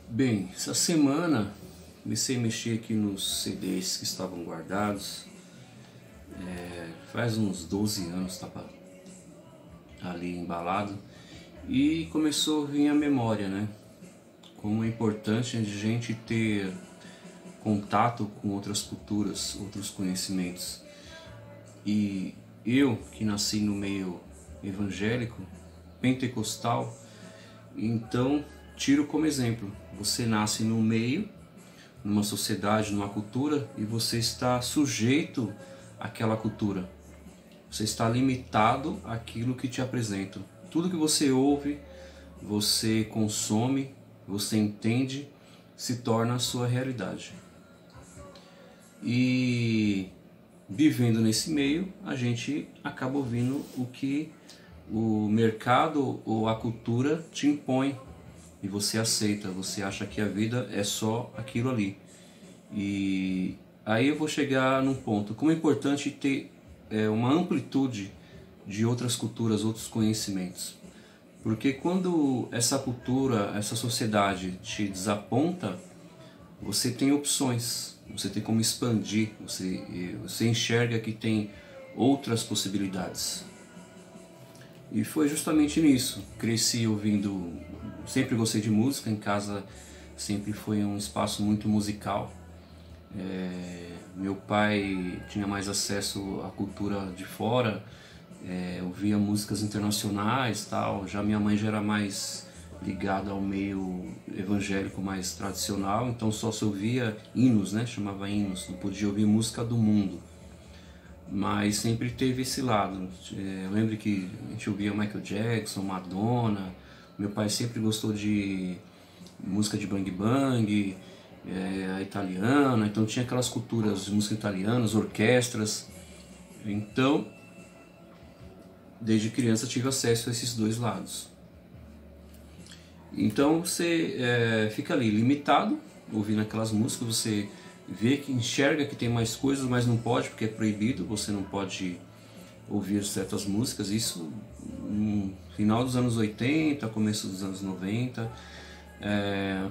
Bem, essa semana comecei a mexer aqui nos CDs que estavam guardados. Faz uns 12 anos estava ali embalado e começou a vir a memória, né? Como é importante a gente ter contato com outras culturas, outros conhecimentos. E eu, que nasci no meio evangélico, pentecostal, então tiro como exemplo. Você nasce no meio, numa sociedade, numa cultura, e você está sujeito àquela cultura. Você está limitado àquilo que te apresentam. Tudo que você ouve, você consome, você entende, se torna a sua realidade. E vivendo nesse meio, a gente acaba ouvindo o que o mercado ou a cultura te impõe e você aceita, você acha que a vida é só aquilo ali. E aí eu vou chegar num ponto, como é importante ter uma amplitude de outras culturas, outros conhecimentos. Porque quando essa cultura, essa sociedade te desaponta, você tem opções, você tem como expandir, você enxerga que tem outras possibilidades. E foi justamente nisso. Cresci ouvindo, sempre gostei de música, em casa sempre foi um espaço muito musical. Meu pai tinha mais acesso à cultura de fora, ouvia músicas internacionais, tal. Já minha mãe já era mais ligada ao meio evangélico mais tradicional, então só se ouvia hinos, né? Chamava hinos, não podia ouvir música do mundo. Mas sempre teve esse lado. Eu lembro que a gente ouvia Michael Jackson, Madonna. Meu pai sempre gostou de música de bang bang, a italiana, então tinha aquelas culturas de música italiana, orquestras. Então, desde criança tive acesso a esses dois lados. Então você fica ali limitado, ouvindo aquelas músicas, você vê que enxerga que tem mais coisas, mas não pode porque é proibido, você não pode ouvir certas músicas. Isso no final dos anos 80, começo dos anos 90.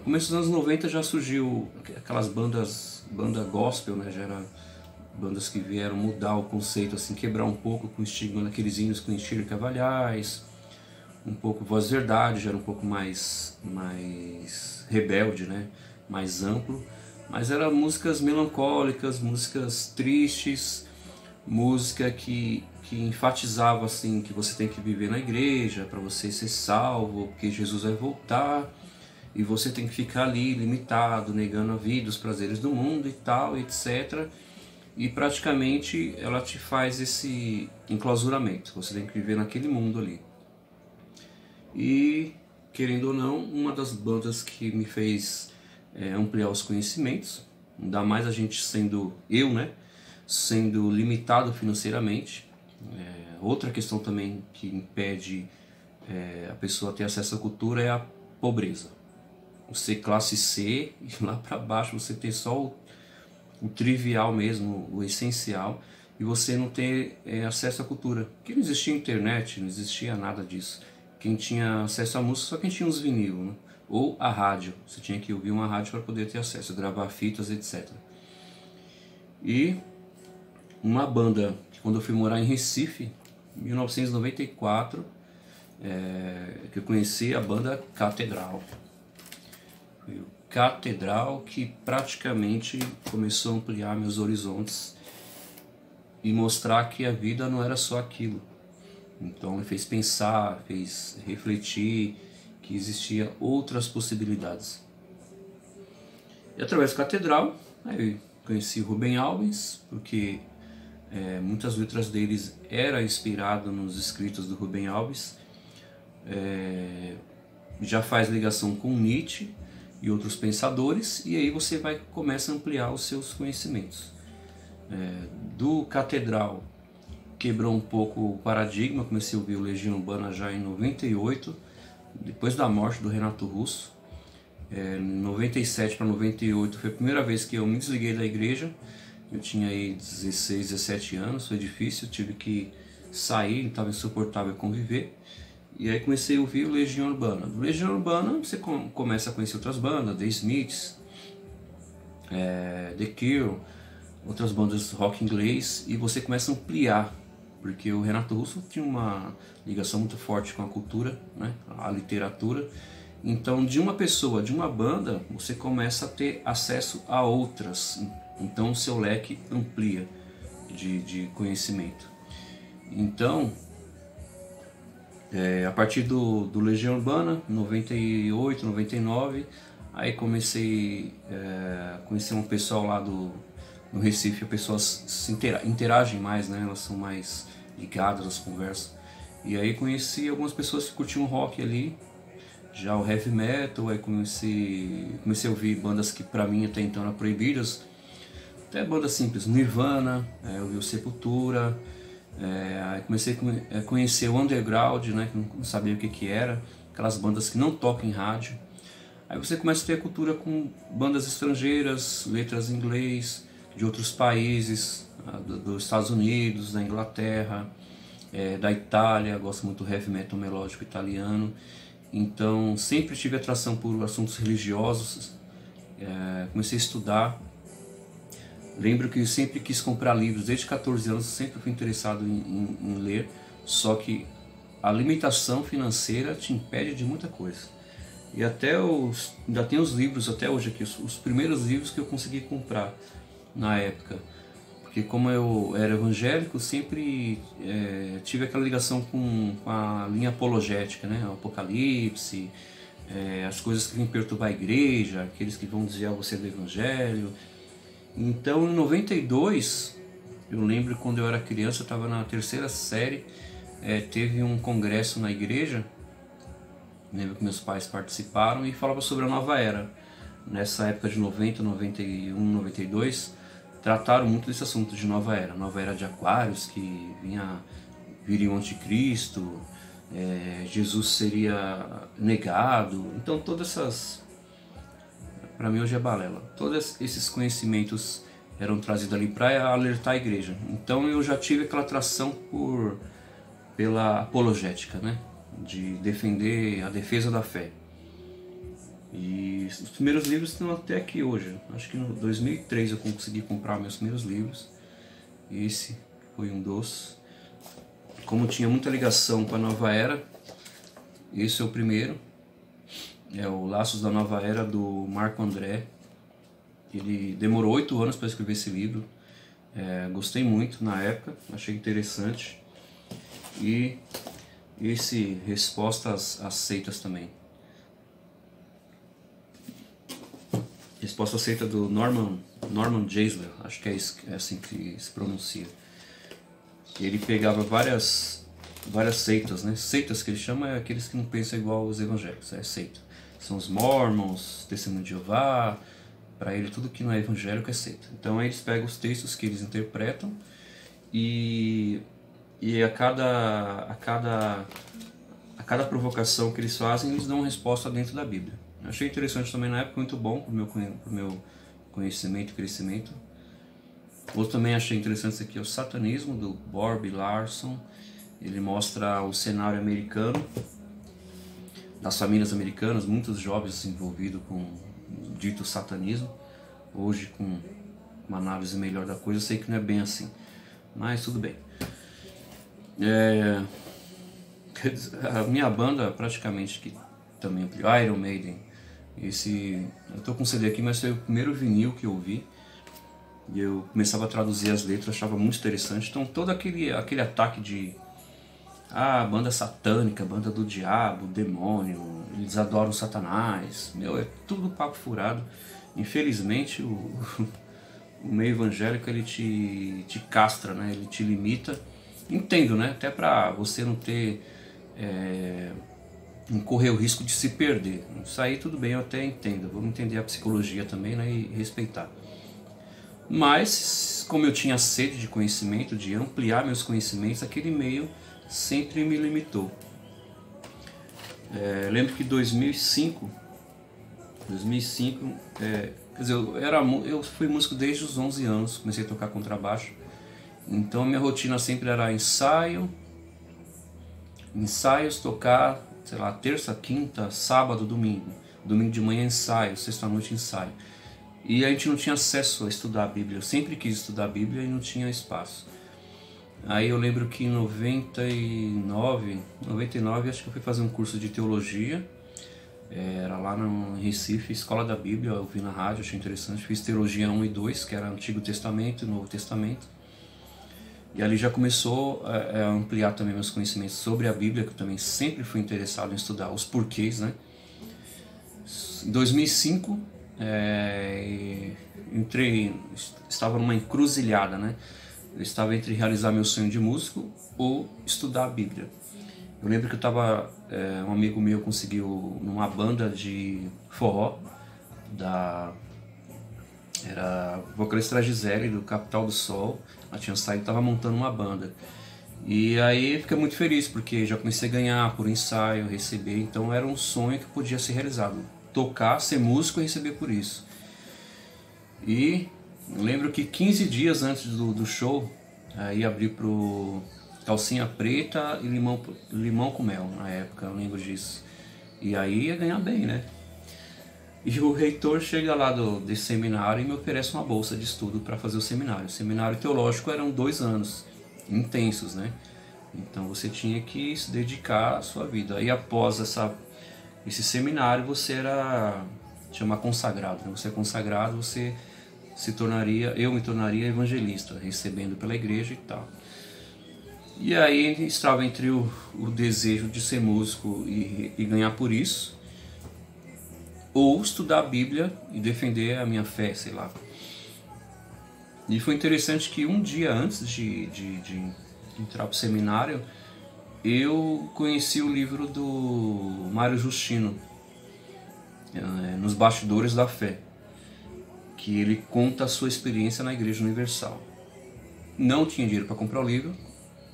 Começo dos anos 90 já surgiu aquelas banda gospel, né? Já eram bandas que vieram mudar o conceito, assim, quebrar um pouco com o estigma daqueles hinos com Estilo Cavalhais, um pouco Voz Verdade, já era um pouco mais rebelde, né? Mais amplo. Mas eram músicas melancólicas, músicas tristes, música que enfatizava assim que você tem que viver na igreja para você ser salvo, porque Jesus vai voltar e você tem que ficar ali limitado, negando a vida, os prazeres do mundo e tal, etc. E praticamente ela te faz esse enclausuramento, você tem que viver naquele mundo ali. E, querendo ou não, uma das bandas que me fez ampliar os conhecimentos, ainda mais a gente sendo eu, né, sendo limitado financeiramente. Outra questão também que impede a pessoa a ter acesso à cultura é a pobreza. Você classe C e lá para baixo você ter só o trivial mesmo, o essencial, e você não ter acesso à cultura. Porque não existia internet, não existia nada disso. Quem tinha acesso à música só quem tinha os vinil, né? Ou a rádio. Você tinha que ouvir uma rádio para poder ter acesso, gravar fitas, etc. E uma banda que quando eu fui morar em Recife, em 1994, que eu conheci a banda Catedral. Foi o Catedral que praticamente começou a ampliar meus horizontes e mostrar que a vida não era só aquilo. Então me fez pensar, fez refletir que existia outras possibilidades. E através do Catedral, eu conheci Rubem Alves, porque muitas letras deles eram inspiradas nos escritos do Rubem Alves. Já faz ligação com Nietzsche e outros pensadores, e aí você começa a ampliar os seus conhecimentos. Do Catedral quebrou um pouco o paradigma, comecei a ouvir o Legião Urbana já em 98, depois da morte do Renato Russo. Em 97 para 98 foi a primeira vez que eu me desliguei da igreja. Eu tinha aí 16, 17 anos, foi difícil, tive que sair, estava insuportável conviver. E aí comecei a ouvir o Legião Urbana. Do Legião Urbana você começa a conhecer outras bandas, The Smiths, The Cure, outras bandas rock inglês, e você começa a ampliar, porque o Renato Russo tinha uma ligação muito forte com a cultura, né, a literatura. Então, de uma pessoa, de uma banda, você começa a ter acesso a outras. Então, o seu leque amplia de conhecimento. Então, a partir do Legião Urbana, 98, 99, aí comecei a conhecer um pessoal lá no Recife. As pessoas interagem mais, né? Elas são mais ligadas às conversas. E aí conheci algumas pessoas que curtiam rock ali, já o heavy metal. Aí comecei a ouvir bandas que pra mim até então eram proibidas, até bandas simples, Nirvana, eu vi o Sepultura. Aí comecei a conhecer o underground, né, que não sabia o que era, aquelas bandas que não tocam em rádio. Aí você começa a ter a cultura com bandas estrangeiras, letras em inglês, de outros países, dos Estados Unidos, da Inglaterra, da Itália. Gosto muito do heavy metal melódico italiano. Então sempre tive atração por assuntos religiosos. Comecei a estudar. Lembro que eu sempre quis comprar livros, desde 14 anos sempre fui interessado em ler, só que a limitação financeira te impede de muita coisa. E ainda tem os livros até hoje aqui, os primeiros livros que eu consegui comprar na época. Porque como eu era evangélico, sempre tive aquela ligação com a linha apologética, né? O Apocalipse, as coisas que vêm perturbar a igreja, aqueles que vão desviar você do evangelho. Então, em 92, eu lembro quando eu era criança, eu estava na terceira série, teve um congresso na igreja, lembro que meus pais participaram, e falava sobre a nova era. Nessa época de 90, 91, 92, trataram muito desse assunto de nova era de Aquários, que viria o anticristo, Jesus seria negado. Então todas essas, para mim hoje é balela, todos esses conhecimentos eram trazidos ali para alertar a igreja. Então eu já tive aquela atração pela apologética, né? De defender a defesa da fé. E os primeiros livros estão até aqui hoje. Acho que em 2003 eu consegui comprar meus primeiros livros. Esse foi um dos. Como tinha muita ligação com a nova era, esse é o primeiro. É o Laços da Nova Era, do Marco André. Ele demorou 8 anos para escrever esse livro. Gostei muito na época, achei interessante. E esse Respostas às Seitas também. Resposta Aceita, do Norman Geisler, acho que é assim que se pronuncia. Ele pegava várias seitas, né? Seitas que ele chama é aqueles que não pensam igual os evangélicos, é seita. São os Mormons, Testemunho de Jeová. Para ele tudo que não é evangélico é seita. Então eles pegam os textos que eles interpretam e a cada provocação que eles fazem, eles dão uma resposta dentro da Bíblia. Eu achei interessante também na época, muito bom pro meu conhecimento e crescimento. Outro também achei interessante aqui é o Satanismo, do Bob Larson. Ele mostra o cenário americano, das famílias americanas, muitos jovens envolvidos com o dito satanismo. Hoje, com uma análise melhor da coisa, eu sei que não é bem assim, mas tudo bem. A minha banda praticamente que também ampliou, Iron Maiden. Eu tô com um CD aqui, mas foi o primeiro vinil que eu ouvi. E eu começava a traduzir as letras, achava muito interessante. Então todo aquele ataque de banda satânica, banda do diabo, demônio, eles adoram Satanás. É tudo papo furado. Infelizmente o meio evangélico ele te castra, né? Ele te limita. Entendo, né? Até pra você não correr o risco de se perder. Isso aí tudo bem, eu até entendo. Vamos entender a psicologia também, né? E respeitar. Mas, como eu tinha sede de conhecimento, de ampliar meus conhecimentos, aquele meio sempre me limitou. Lembro que em 2005, quer dizer, eu fui músico desde os 11 anos, comecei a tocar contrabaixo. Então minha rotina sempre era ensaio, ensaios, tocar, sei lá, terça, quinta, sábado, domingo. Domingo de manhã ensaio, sexta-noite ensaio. E a gente não tinha acesso a estudar a Bíblia. Eu sempre quis estudar a Bíblia e não tinha espaço. Aí eu lembro que em 99, acho que eu fui fazer um curso de teologia. Era lá no Recife, Escola da Bíblia, eu vi na rádio, achei interessante. Fiz teologia 1 e 2, que era Antigo Testamento e Novo Testamento. E ali já começou a ampliar também meus conhecimentos sobre a Bíblia, que eu também sempre fui interessado em estudar os porquês, né? Em 2005, estava numa encruzilhada, né? Eu estava entre realizar meu sonho de músico ou estudar a Bíblia. Eu lembro que um amigo meu conseguiu numa banda de forró, era vocalista Gisele, do Capital do Sol. Ela tinha saído e estava montando uma banda. E aí fiquei muito feliz, porque já comecei a ganhar por ensaio, receber. Então era um sonho que podia ser realizado. Tocar, ser músico e receber por isso. E eu lembro que 15 dias antes do show, aí abri pro Calcinha Preta e limão com Mel, na época, eu lembro disso. E aí ia ganhar bem, né? E o reitor chega lá desse seminário e me oferece uma bolsa de estudo para fazer o seminário. O seminário teológico eram 2 anos, intensos, né? Então você tinha que se dedicar à sua vida. Aí após esse seminário você chama consagrado, né? Você é consagrado, eu me tornaria evangelista, recebendo pela igreja e tal. E aí estava entre o desejo de ser músico e ganhar por isso, ou estudar a Bíblia e defender a minha fé, sei lá. E foi interessante que um dia antes de entrar para o seminário, eu conheci o livro do Mário Justino, Nos Bastidores da Fé, que ele conta a sua experiência na Igreja Universal. Não tinha dinheiro para comprar o livro,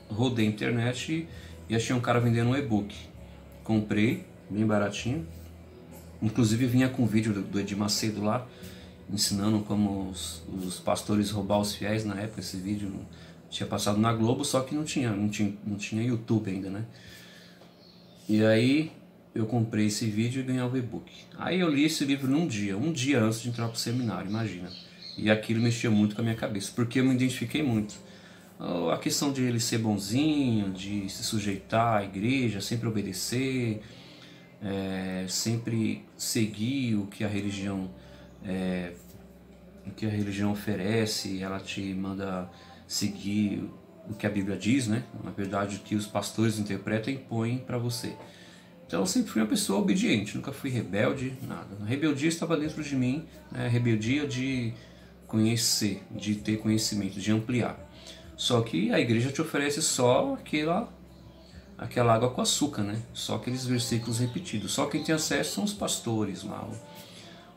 rodei a internet e achei um cara vendendo um e-book. Comprei, bem baratinho. Inclusive vinha com vídeo do Edir Macedo lá, ensinando como os pastores roubar os fiéis na época. Esse vídeo tinha passado na Globo, só que não tinha YouTube ainda, né? E aí eu comprei esse vídeo e ganhava o e-book. Aí eu li esse livro um dia antes de entrar para o seminário, imagina. E aquilo mexia muito com a minha cabeça, porque eu me identifiquei muito. A questão de ele ser bonzinho, de se sujeitar à igreja, sempre obedecer, sempre seguir o que a religião oferece, ela te manda seguir o que a Bíblia diz, né? Na verdade, o que os pastores interpretam e impõem para você. Então eu sempre fui uma pessoa obediente, nunca fui rebelde, nada. A rebeldia estava dentro de mim, né? A rebeldia de conhecer, de ter conhecimento, de ampliar. Só que a igreja te oferece só aquela água com açúcar, né? Só aqueles versículos repetidos. Só quem tem acesso são os pastores lá,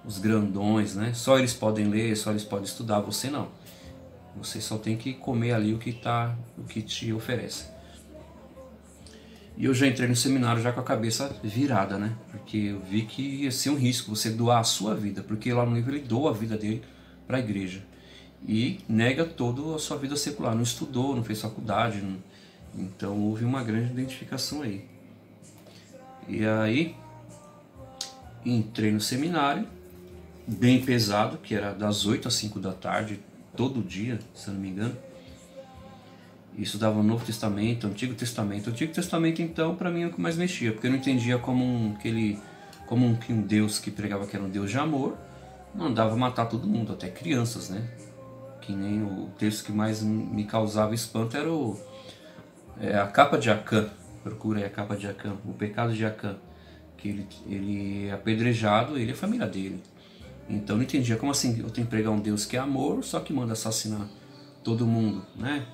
os grandões, né? Só eles podem ler, só eles podem estudar, você não. Você só tem que comer ali o que te oferece. E eu já entrei no seminário já com a cabeça virada, né? Porque eu vi que ia ser um risco você doar a sua vida, porque lá no livro ele doa a vida dele para a igreja. E nega toda a sua vida secular, não estudou, não fez faculdade, então houve uma grande identificação aí. E aí entrei no seminário, bem pesado, que era das 8 às 5 da tarde, todo dia, se eu não me engano. E estudava o Novo Testamento, o Antigo Testamento. O Antigo Testamento, então, para mim é o que mais mexia, porque eu não entendia como um Deus que pregava que era um Deus de amor, mandava matar todo mundo, até crianças, né? Que nem o texto que mais me causava espanto era a capa de Acã. Procura aí a capa de Acã, o pecado de Acã, que ele é apedrejado, ele e a família dele. Então eu não entendia como assim eu tenho que pregar um Deus que é amor, só que manda assassinar todo mundo, né?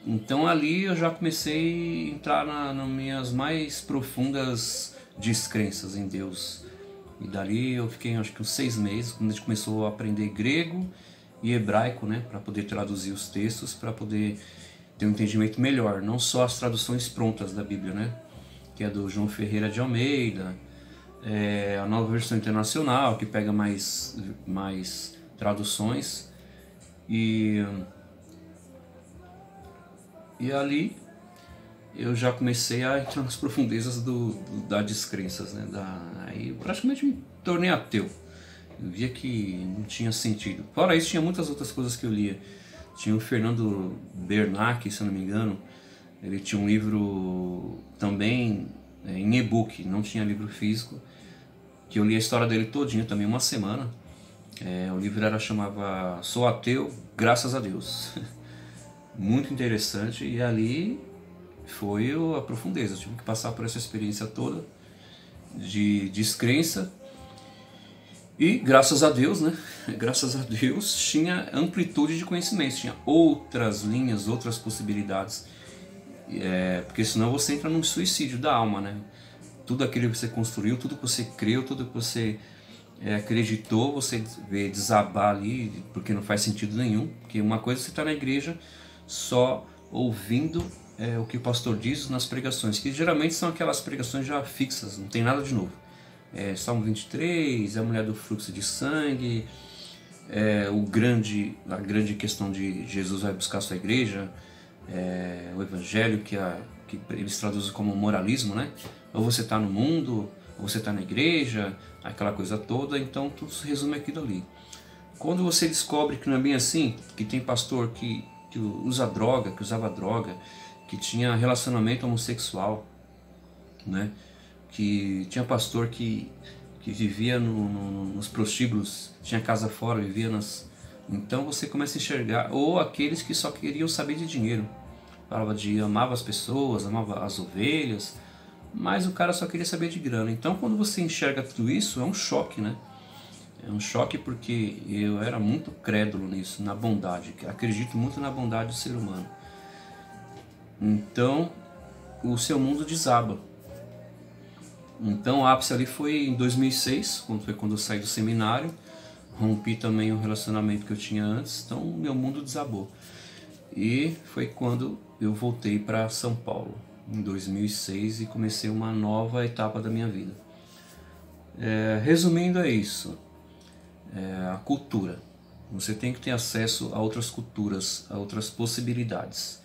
Então ali eu já comecei a entrar nas minhas mais profundas descrenças em Deus. E dali eu fiquei acho que uns 6 meses, quando a gente começou a aprender grego e hebraico, né, para poder traduzir os textos, para poder ter um entendimento melhor, não só as traduções prontas da Bíblia, né, que é do João Ferreira de Almeida, a Nova Versão Internacional, que pega mais traduções, e ali eu já comecei a entrar nas profundezas da descrenças, né? Aí praticamente me tornei ateu. Eu via que não tinha sentido. Fora isso, tinha muitas outras coisas que eu lia. Tinha o Fernando Bernanke, se eu não me engano. Ele tinha um livro também em e-book, não tinha livro físico, que eu li a história dele todinha também, uma semana. O livro chamava Sou Ateu, Graças a Deus. Muito interessante, e ali foi a profundeza. Eu tive que passar por essa experiência toda de descrença. E graças a Deus, né? Graças a Deus tinha amplitude de conhecimentos, tinha outras linhas, outras possibilidades. Porque senão você entra num suicídio da alma, né? Tudo aquilo que você construiu, tudo que você creu, tudo que você acreditou, você vê desabar ali, porque não faz sentido nenhum. Porque uma coisa é você estar na igreja só ouvindo o que o pastor diz nas pregações, que geralmente são aquelas pregações já fixas, não tem nada de novo. Salmo 23, a mulher do fluxo de sangue, a grande questão de Jesus vai buscar a sua igreja, o evangelho que eles traduzem como moralismo, né? Ou você está no mundo, ou você está na igreja, aquela coisa toda. Então tudo se resume aquilo ali. Quando você descobre que não é bem assim, que tem pastor que usava droga, que tinha relacionamento homossexual, né? Que tinha pastor que vivia nos prostíbulos, tinha casa fora, vivia nas... Então você começa a enxergar, ou aqueles que só queriam saber de dinheiro, amava as pessoas, amava as ovelhas, mas o cara só queria saber de grana. Então quando você enxerga tudo isso, é um choque, né? É um choque porque eu era muito crédulo nisso, na bondade, acredito muito na bondade do ser humano. Então o seu mundo desaba. Então o ápice ali foi em 2006, quando eu saí do seminário, rompi também o relacionamento que eu tinha antes, então meu mundo desabou. E foi quando eu voltei para São Paulo, em 2006, e comecei uma nova etapa da minha vida. Resumindo, é isso. A cultura. Você tem que ter acesso a outras culturas, a outras possibilidades.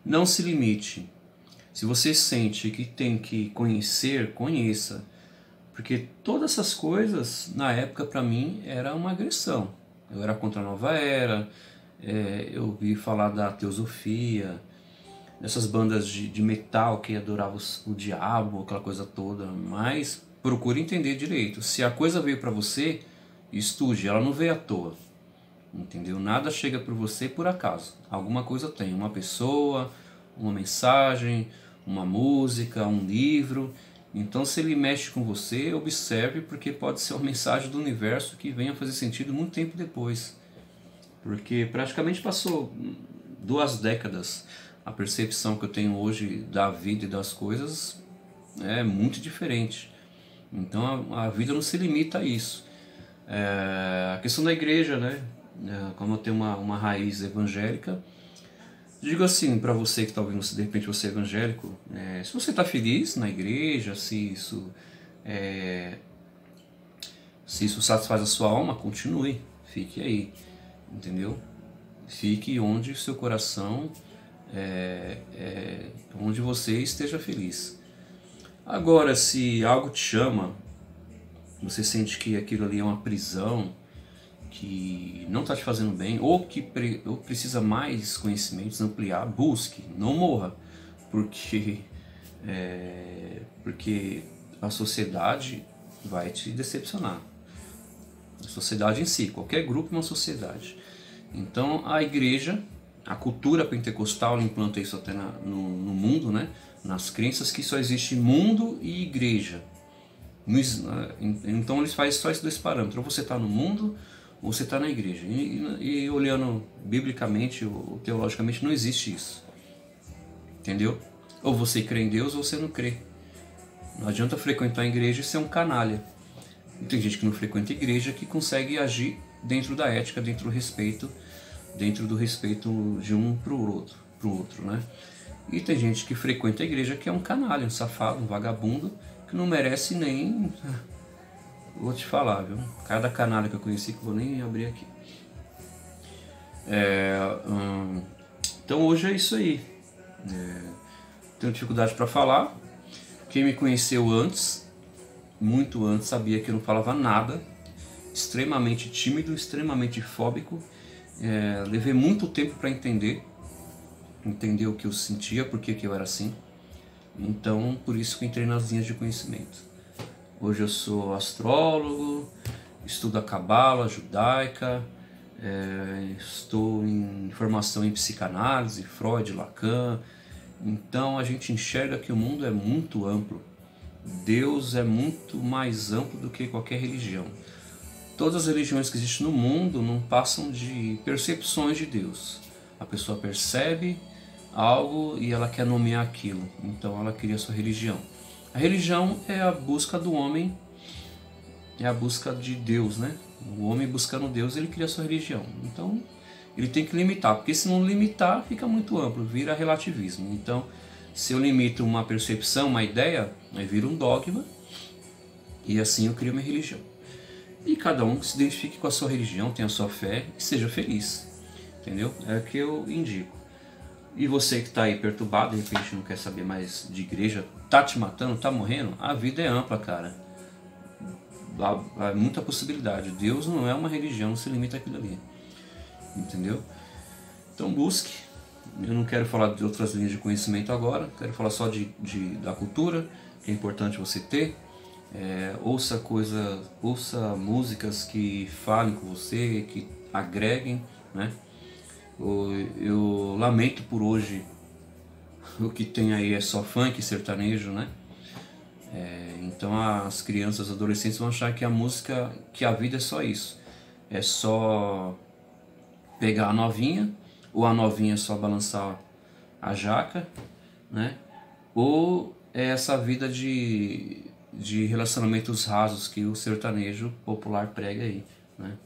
Não se limite. Se você sente que tem que conhecer, conheça. Porque todas essas coisas, na época, para mim, era uma agressão. Eu era contra a nova era, eu ouvi falar da teosofia, dessas bandas de metal que adoravam o diabo, aquela coisa toda. Mas procure entender direito. Se a coisa veio para você, estude, ela não veio à toa. Entendeu? Nada chega para você por acaso. Alguma coisa tem, uma pessoa, uma mensagem, uma música, um livro. Então se ele mexe com você, observe, porque pode ser uma mensagem do universo que venha fazer sentido muito tempo depois. Porque praticamente passou 2 décadas. A percepção que eu tenho hoje da vida e das coisas é muito diferente. Então a vida não se limita a isso. A questão da igreja, né? Como eu tenho uma raiz evangélica, digo assim para você que está ouvindo, se de repente você é evangélico, se você está feliz na igreja, se isso satisfaz a sua alma, continue, fique aí, entendeu? Fique onde o seu coração, onde você esteja feliz. Agora, se algo te chama, você sente que aquilo ali é uma prisão, que não está te fazendo bem, ou precisa mais conhecimentos, ampliar, busque, não morra, porque a sociedade vai te decepcionar. A sociedade em si, qualquer grupo é uma sociedade. Então a igreja, a cultura pentecostal implanta isso até no mundo, né? Nas crenças que só existe mundo e igreja. Então eles fazem só esses 2 parâmetros, ou você está no mundo ou você está na igreja. E olhando biblicamente ou teologicamente, não existe isso. Entendeu? Ou você crê em Deus ou você não crê. Não adianta frequentar a igreja e ser um canalha. E tem gente que não frequenta a igreja que consegue agir dentro da ética, dentro do respeito de um pro outro, né? E tem gente que frequenta a igreja que é um canalha, um safado, um vagabundo, que não merece nem... Vou te falar, viu? Cada canalha que eu conheci, que eu vou nem abrir aqui. Então hoje é isso aí. tenho dificuldade para falar. Quem me conheceu antes, muito antes, sabia que eu não falava nada, extremamente tímido, extremamente fóbico. Levei muito tempo para entender o que eu sentia, por que eu era assim. Então, por isso que eu entrei nas linhas de conhecimento. Hoje eu sou astrólogo, estudo a cabala judaica, estou em formação em psicanálise, Freud, Lacan. Então a gente enxerga que o mundo é muito amplo. Deus é muito mais amplo do que qualquer religião. Todas as religiões que existem no mundo não passam de percepções de Deus. A pessoa percebe algo e ela quer nomear aquilo, então ela cria a sua religião. A religião é a busca do homem, é a busca de Deus, né? O homem buscando Deus, ele cria a sua religião. Então ele tem que limitar, porque se não limitar fica muito amplo, vira relativismo. Então se eu limito uma percepção, uma ideia, aí vira um dogma e assim eu crio minha religião. E cada um se identifique com a sua religião, tenha a sua fé e seja feliz, entendeu? É o que eu indico. E você que está aí perturbado, de repente não quer saber mais de igreja, tá te matando, tá morrendo, a vida é ampla, cara. Há muita possibilidade. Deus não é uma religião, não se limita àquilo ali, entendeu? Então busque. Eu não quero falar de outras linhas de conhecimento agora, quero falar só da cultura, que é importante você ter. Ouça músicas que falem com você, que agreguem, né? Eu lamento por hoje, o que tem aí é só funk sertanejo, né? Então as crianças, os adolescentes vão achar que a vida é só isso. É só pegar a novinha, ou a novinha só balançar a jaca, né? Ou é essa vida de relacionamentos rasos que o sertanejo popular prega aí, né?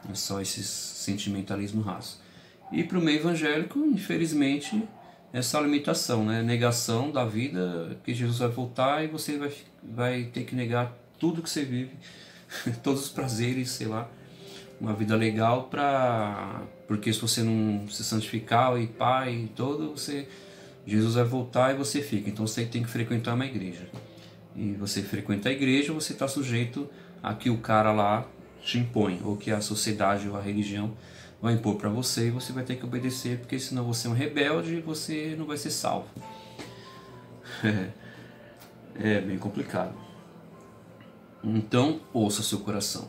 É só esse sentimentalismo raso. E para o meio evangélico, infelizmente, essa limitação, né? Negação da vida, que Jesus vai voltar e você vai ter que negar tudo que você vive, todos os prazeres, sei lá, uma vida legal, porque se você não se santificar e pai e todo, Jesus vai voltar e você fica. Então você tem que frequentar uma igreja. E você frequenta a igreja, você está sujeito a que o cara lá te impõe, ou que a sociedade ou a religião vai impor para você e você vai ter que obedecer, porque senão você é um rebelde e você não vai ser salvo. É bem complicado. Então, ouça seu coração.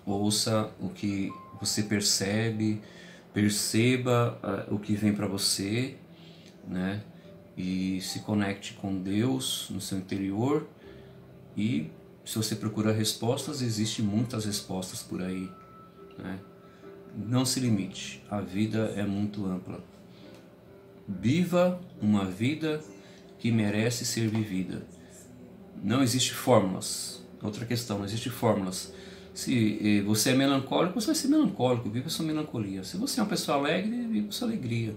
Ouça o que você percebe, perceba o que vem para você, né? E se conecte com Deus no seu interior. E se você procura respostas, existem muitas respostas por aí, né? Não se limite, a vida é muito ampla. Viva uma vida que merece ser vivida. Não existe fórmulas. Outra questão, não existe fórmulas. Se você é melancólico, você vai ser melancólico, viva a sua melancolia. Se você é uma pessoa alegre, viva a sua alegria.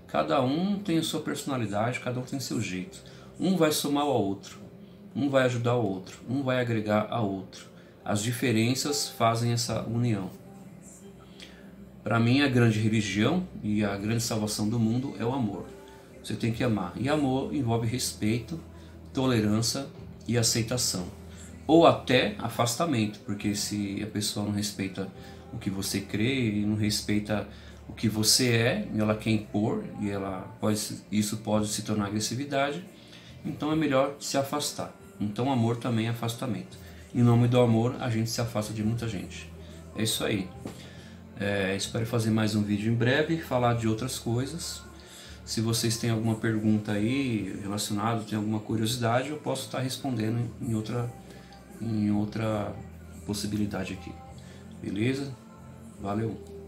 Cada um tem a sua personalidade, cada um tem o seu jeito. Um vai somar ao outro, um vai ajudar o outro, um vai agregar ao outro. As diferenças fazem essa união. Para mim, a grande religião e a grande salvação do mundo é o amor. Você tem que amar. E amor envolve respeito, tolerância e aceitação. Ou até afastamento, porque se a pessoa não respeita o que você crê e não respeita o que você é, e ela quer impor, e isso pode se tornar agressividade, então é melhor se afastar. Então amor também é afastamento. Em nome do amor, a gente se afasta de muita gente. É isso aí. Espero fazer mais um vídeo em breve, falar de outras coisas. Se vocês têm alguma pergunta aí relacionada, tem alguma curiosidade, eu posso estar respondendo em outra possibilidade aqui. Beleza? Valeu!